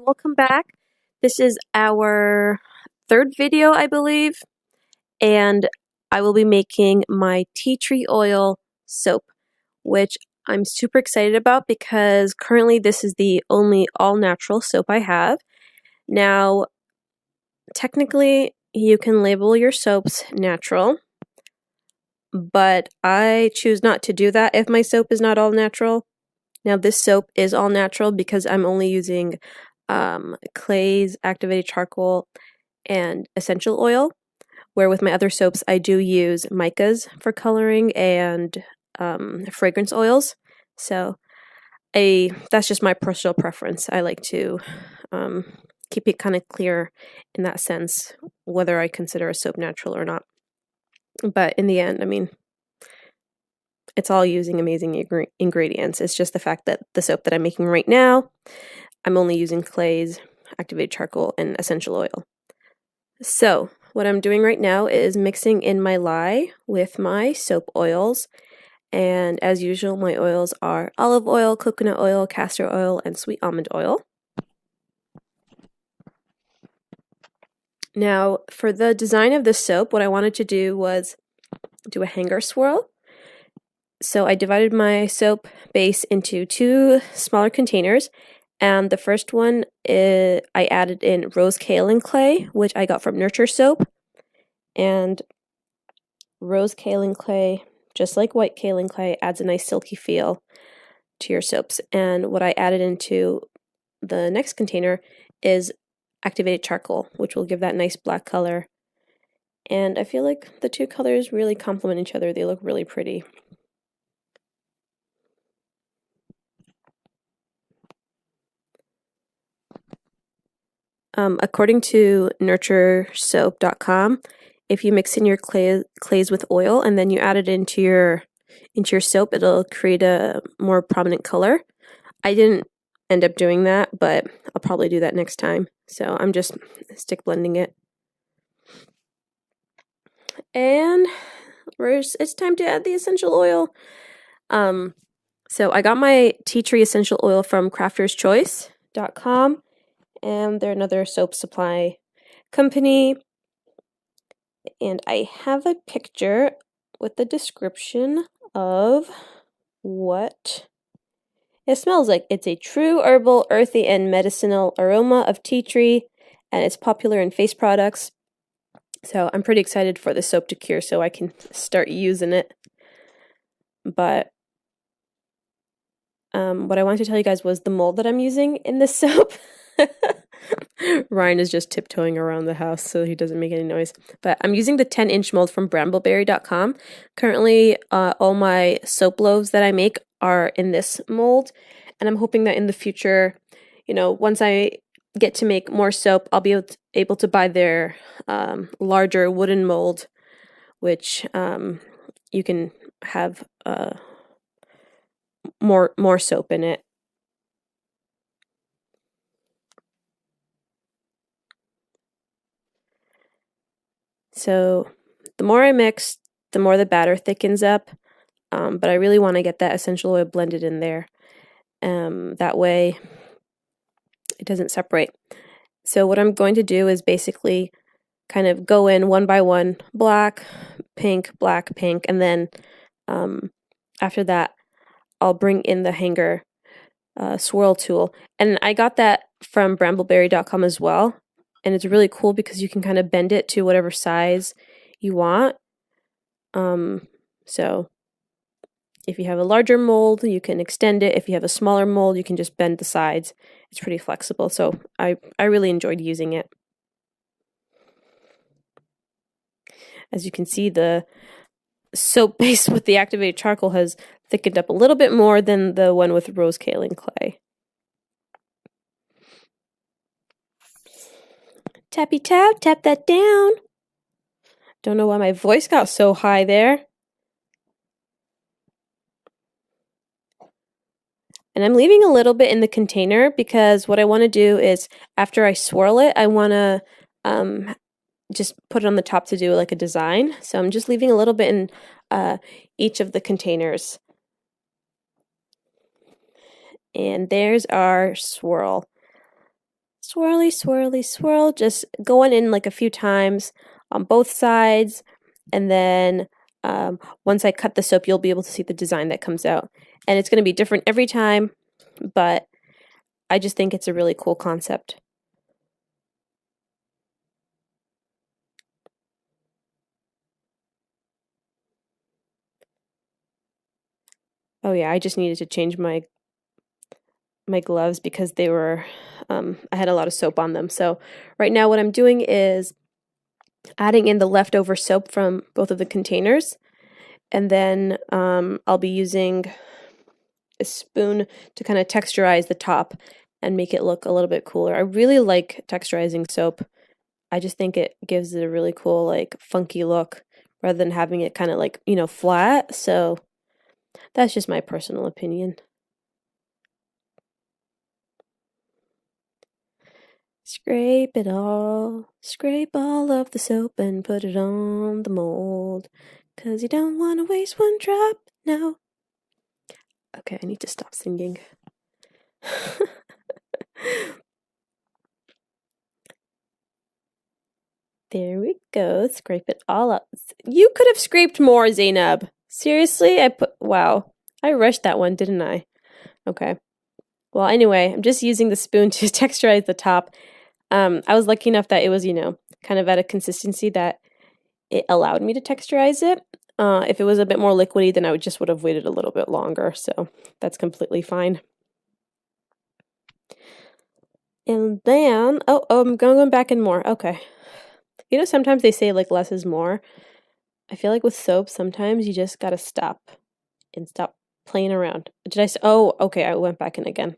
welcome back. This is our third video, I believe, and I will be making my tea tree oil soap, which I'm super excited about because currently this is the only all-natural soap I have. Now, technically, you can label your soaps natural, but I choose not to do that if my soap is not all natural. Now, this soap is all natural because I'm only using clays, activated charcoal, and essential oil, where with my other soaps I do use micas for coloring and fragrance oils. So that's just my personal preference. I like to keep it kind of clear in that sense, whether I consider a soap natural or not. But in the end, I mean, it's all using amazing ingredients. It's just the fact that the soap that I'm making right now, I'm only using clays, activated charcoal, and essential oil. So what I'm doing right now is mixing in my lye with my soap oils. And as usual, my oils are olive oil, coconut oil, castor oil, and sweet almond oil. Now, for the design of the soap, what I wanted to do was do a hanger swirl. So I divided my soap base into two smaller containers, and the first one I added in rose kaolin clay, which I got from Nurture Soap. And rose kaolin clay, just like white kaolin clay, adds a nice silky feel to your soaps. And what I added into the next container is activated charcoal, which will give that nice black color. And I feel like the two colors really complement each other. They look really pretty. According to nurturesoap.com, if you mix in your clays with oil and then you add it into your soap, it'll create a more prominent color. I didn't end up doing that, but I'll probably do that next time. So I'm just stick blending it. And it's time to add the essential oil. So I got my tea tree essential oil from crafterschoice.com. And they're another soap supply company. And I have a picture with the description of what it smells like. It's a true herbal, earthy, and medicinal aroma of tea tree, and it's popular in face products. So I'm pretty excited for the soap to cure so I can start using it. But what I wanted to tell you guys was the mold that I'm using in this soap. Ryan is just tiptoeing around the house so he doesn't make any noise. But I'm using the 10-inch mold from brambleberry.com. Currently, all my soap loaves that I make are in this mold. And I'm hoping that in the future, once I get to make more soap, I'll be able to buy their larger wooden mold, which you can have more soap in it. So the more I mix, the more the batter thickens up, but I really want to get that essential oil blended in there. That way it doesn't separate. So what I'm going to do is basically kind of go in one by one, black, pink, and then after that I'll bring in the hanger swirl tool. And I got that from brambleberry.com as well. And it's really cool because you can kind of bend it to whatever size you want. So if you have a larger mold, you can extend it. If you have a smaller mold, you can just bend the sides. It's pretty flexible. So I really enjoyed using it. As you can see, the soap base with the activated charcoal has thickened up a little bit more than the one with rose kaolin clay. Tappy tap, tap that down. Don't know why my voice got so high there. And I'm leaving a little bit in the container because what I want to do is after I swirl it, I want to just put it on the top to do like a design. So I'm just leaving a little bit in each of the containers. And there's our swirl. swirly, swirly, swirl, just going in like a few times on both sides, and then once I cut the soap, you'll be able to see the design that comes out. And it's going to be different every time, but I just think it's a really cool concept. Oh yeah, I just needed to change my gloves because they were, I had a lot of soap on them. So right now what I'm doing is adding in the leftover soap from both of the containers, and then I'll be using a spoon to kind of texturize the top and make it look a little bit cooler. I really like texturizing soap. I just think it gives it a really cool, like, funky look rather than having it kind of like, you know, flat. So that's just my personal opinion. Scrape all of the soap and put it on the mold, 'cause you don't want to waste one drop, no. Okay, I need to stop singing. There we go, scrape it all up. You could have scraped more, Zainab. Seriously, wow. I rushed that one, didn't I? Okay. Well, anyway, I'm just using the spoon to texturize the top. I was lucky enough that it was, you know, kind of at a consistency that it allowed me to texturize it. If it was a bit more liquidy, then I would have waited a little bit longer, so that's completely fine. And then, I'm going back in more. Okay. You know, sometimes they say, like, less is more. I feel like with soap, sometimes you just gotta stop and stop playing around. Oh, okay, I went back in again.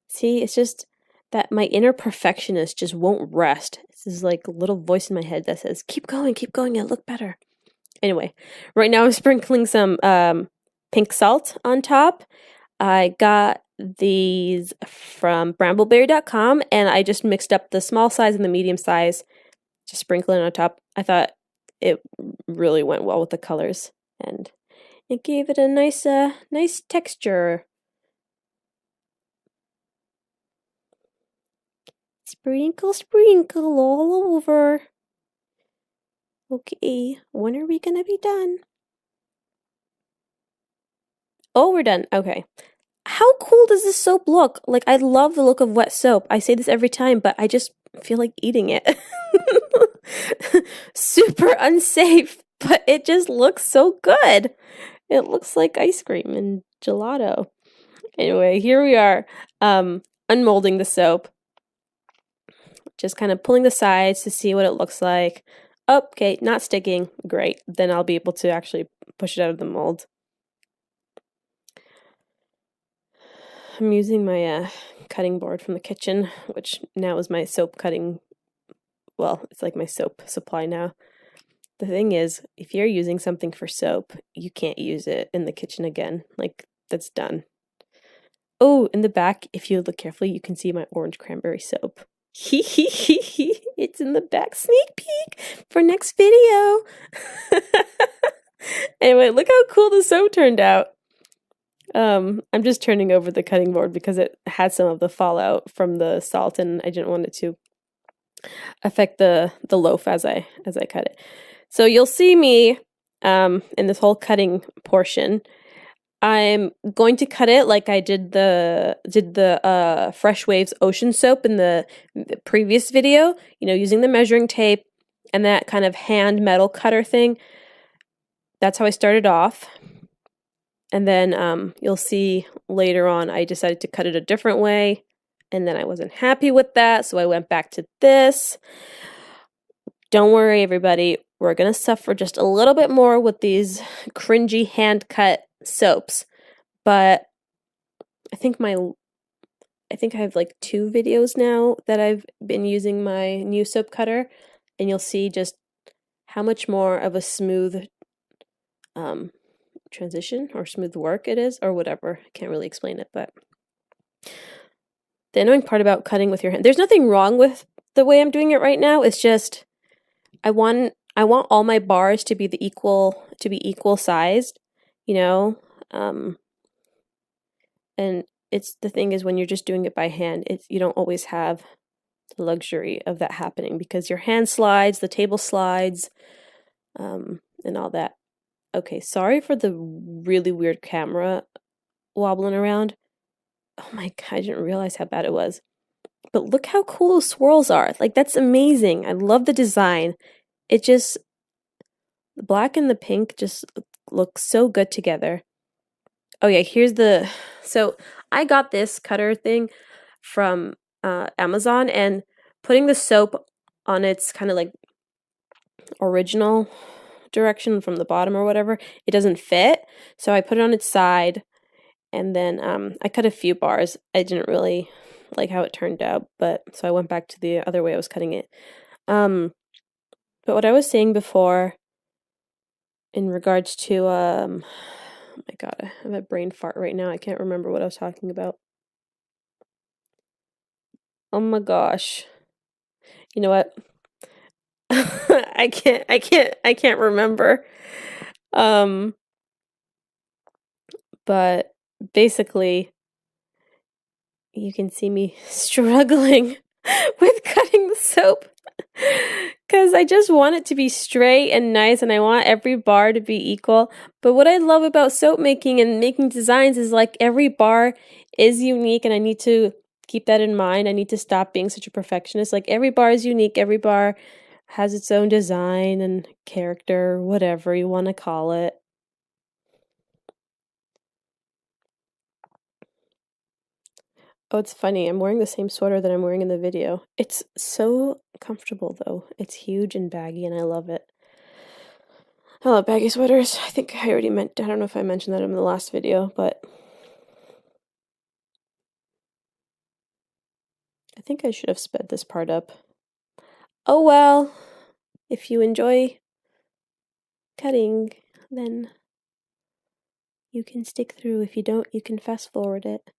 See, it's just that my inner perfectionist just won't rest. This is like a little voice in my head that says, keep going, it'll look better. Anyway, right now I'm sprinkling some pink salt on top. I got these from brambleberry.com, and I just mixed up the small size and the medium size, just sprinkling on top. I thought it really went well with the colors, and it gave it a nice texture. Sprinkle, sprinkle all over. Okay, when are we gonna be done? Oh, we're done. Okay. How cool does this soap look? Like, I love the look of wet soap. I say this every time, but I just feel like eating it. Super unsafe, but it just looks so good. It looks like ice cream and gelato. Anyway, here we are, unmolding the soap. Just kind of pulling the sides to see what it looks like. Oh, okay, not sticking. Great. Then I'll be able to actually push it out of the mold. I'm using my cutting board from the kitchen, which now is my soap cutting. Well, it's like my soap supply now. The thing is, if you're using something for soap, you can't use it in the kitchen again. Like, that's done. Oh, in the back, if you look carefully, you can see my orange cranberry soap. It's in the back. Sneak peek for next video. Anyway, look how cool the soap turned out. I'm just turning over the cutting board because it had some of the fallout from the salt, and I didn't want it to affect the loaf as I cut it. So you'll see me in this whole cutting portion. I'm going to cut it like I did the Fresh Waves Ocean Soap in the previous video, you know, using the measuring tape and that kind of hand metal cutter thing. That's how I started off. And then you'll see later on I decided to cut it a different way, and then I wasn't happy with that, so I went back to this. Don't worry, everybody. We're going to suffer just a little bit more with these cringy hand-cut soaps, but I think I have like 2 videos now that I've been using my new soap cutter, and you'll see just how much more of a smooth transition or smooth work it is, or whatever. I can't really explain it, but the annoying part about cutting with your hand, there's nothing wrong with the way I'm doing it right now. It's just I want all my bars to be equal sized, you know. And it's the thing is when you're just doing it by hand, you don't always have the luxury of that happening because your hand slides, the table slides, and all that. Okay, sorry for the really weird camera wobbling around. Oh my god, I didn't realize how bad it was. But look how cool those swirls are. Like, that's amazing. I love the design. It just, the black and the pink just look so good together. Oh yeah, here's the, so I got this cutter thing from Amazon, and putting the soap on its kind of like original direction from the bottom or whatever, it doesn't fit. So I put it on its side, and then I cut a few bars. I didn't really like how it turned out, but so I went back to the other way I was cutting it. But what I was saying before in regards to oh my god, I have a brain fart right now. I can't remember what I was talking about. Oh my gosh. You know what? I can't remember. But basically you can see me struggling with cutting the soap because I just want it to be straight and nice, and I want every bar to be equal. But what I love about soap making and making designs is like every bar is unique, and I need to keep that in mind. I need to stop being such a perfectionist. Like every bar is unique, every bar has its own design and character, whatever you want to call it. Oh, it's funny. I'm wearing the same sweater that I'm wearing in the video. It's so comfortable, though. It's huge and baggy, and I love it. I love baggy sweaters. I think I already I don't know if I mentioned that in the last video, but I think I should have sped this part up. Oh well. If you enjoy cutting, then you can stick through. If you don't, you can fast forward it.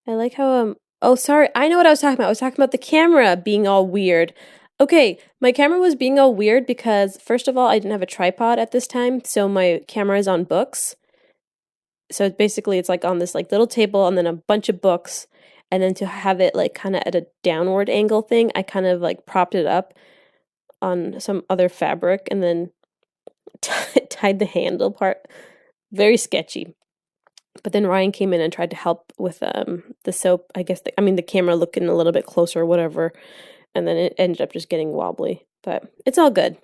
I like how, oh, sorry, I know what I was talking about. I was talking about the camera being all weird. Okay, my camera was being all weird because, first of all, I didn't have a tripod at this time, so my camera is on books. So basically, it's like on this like little table and then a bunch of books, and then to have it like kind of at a downward angle thing, I kind of like propped it up on some other fabric and then tied the handle part. Very sketchy. But then Ryan came in and tried to help with the soap. I guess the camera looking a little bit closer or whatever, and then it ended up just getting wobbly. But it's all good.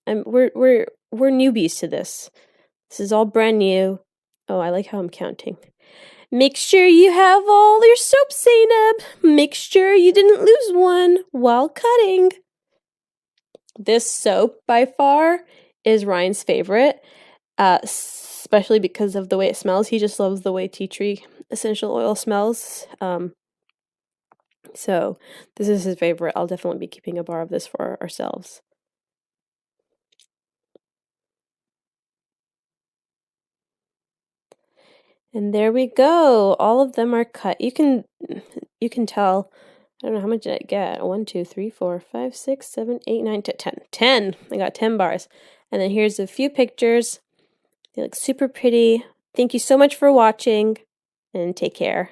We're newbies to this. This is all brand new. Oh, I like how I'm counting. Make sure you have all your soap, Zainab. Make sure you didn't lose one while cutting. This soap by far is Ryan's favorite. Especially because of the way it smells. He just loves the way tea tree essential oil smells. So this is his favorite. I'll definitely be keeping a bar of this for ourselves. And there we go. All of them are cut. You can tell. I don't know how much did I get. 1, 2, 3, 4, 5, 6, 7, 8, 9, 10. 10. I got 10 bars. And then here's a few pictures. They look super pretty. Thank you so much for watching, and take care.